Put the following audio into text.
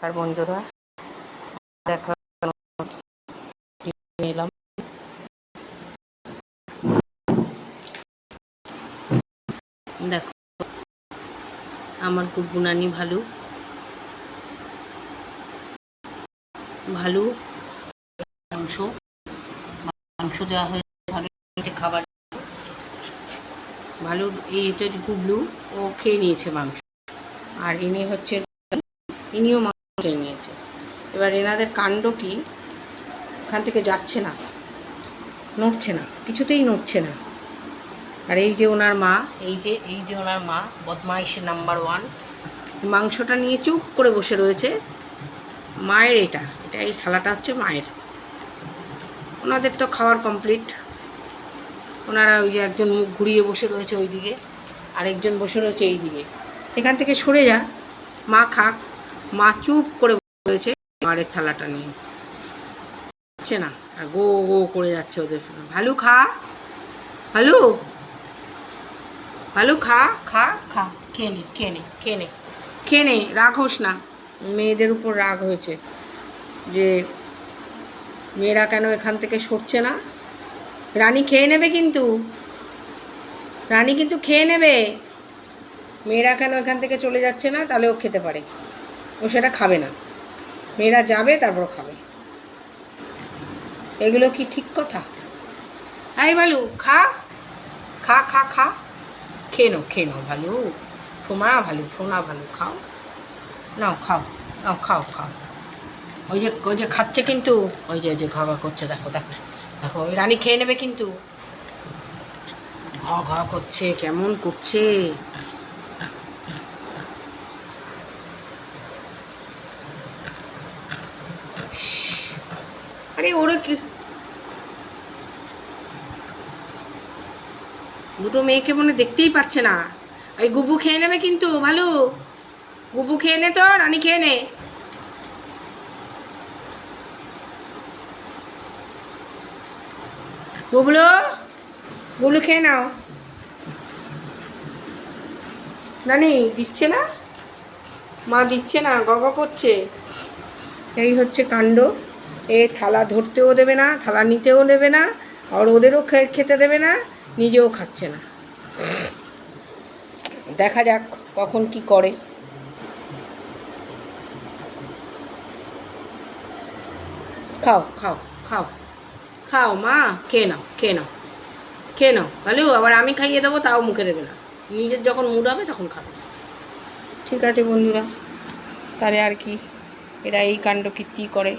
আর বন্ধুরা দেখা এলাম। দেখো আমার গুবগুনানি ভালু ভালু মাংস মাংস দেওয়া হয়েছে খাবার। ভালুর এইটা গুবলু ও খেয়ে নিয়েছে মাংস, আর ইনি হচ্ছে ইনিও মাংস খেয়ে নিয়েছে। এবার এনাদের কাণ্ড কি, এখান থেকে যাচ্ছে না, নড়ছে না, কিছুতেই নড়ছে না। আর এই যে ওনার মা, এই যে ওনার মা বদমাইশের নাম্বার 1, মাংসটা নিয়ে চুপ করে বসে রয়েছে। মায়ের এটা এই থালাটা হচ্ছে মায়ের। ওনাদের তো খাওয়ার কমপ্লিট। ওনারা ওই যে একজন মুখ ঘুরিয়ে বসে রয়েছে ওই দিকে, আরেকজন বসে রয়েছে এই দিকে। এখান থেকে সরে যা, মা খাক। মা চুপ করে বসে রয়েছে মায়ের থালাটা নিয়ে, যাচ্ছে না, আর গো গো করে যাচ্ছে ওদের। ভালু খা, ভালু ভালু খা খা খা, খেয়ে নে খেয়ে নে খেয়ে নে খেয়ে নে, রাগ হোস না। মেয়েদের উপর রাগ হয়েছে যে মেয়েরা কেন এখান থেকে সরছে না। রানী খেয়ে নেবে কিন্তু, রানী কিন্তু খেয়ে নেবে। মেয়েরা কেন এখান থেকে চলে যাচ্ছে না, তাহলে ও খেতে পারে। ও সেটা খাবে না, মেয়েরা যাবে তারপর খাবে। এগুলো কি ঠিক কথা? আই ভালু খা খা খা খা, খেয়ে নাও ভালু, ভালু সোনা ভালু, খাও নাও, খাও নাও, খাও খাও। ওই যে খাচ্ছে কিন্তু, ওই যে খাওয়া করছে, দেখো দেখো দেখো, ওই রানী খেয়ে নেবে কিন্তু। ঘ ঘ করছে, কেমন করছে। আরে ওরা কি, দুটো মেয়েকে মনে দেখতেই পাচ্ছে না। ওই গুবু খেয়ে নেবে কিন্তু, ভালো গুবু খেয়ে নে, তো রানী খেয়ে নে। গুবলু গুবলু খেয়ে নাও। রানী দিচ্ছে না, মা দিচ্ছে না, গগা করছে। এই হচ্ছে কাণ্ড। এ থালা ধরতেও দেবে না, থালা নিতেও দেবে না, আর ওদেরও খেতে দেবে না, নিজেও খাচ্ছে না। দেখা যাক কখন কি করে। খাও খাও খাও খাও মা, খেয়ে নাও খেয়ে নাও খেয়ে নাও। ভালো, আবার আমি খাইয়ে দেবো তাও মুখে দেবে না। নিজের যখন মুড হবে তখন খাবে। ঠিক আছে বন্ধুরা, তাহলে আর কি, এরা এই কাণ্ড কীর্তি করে।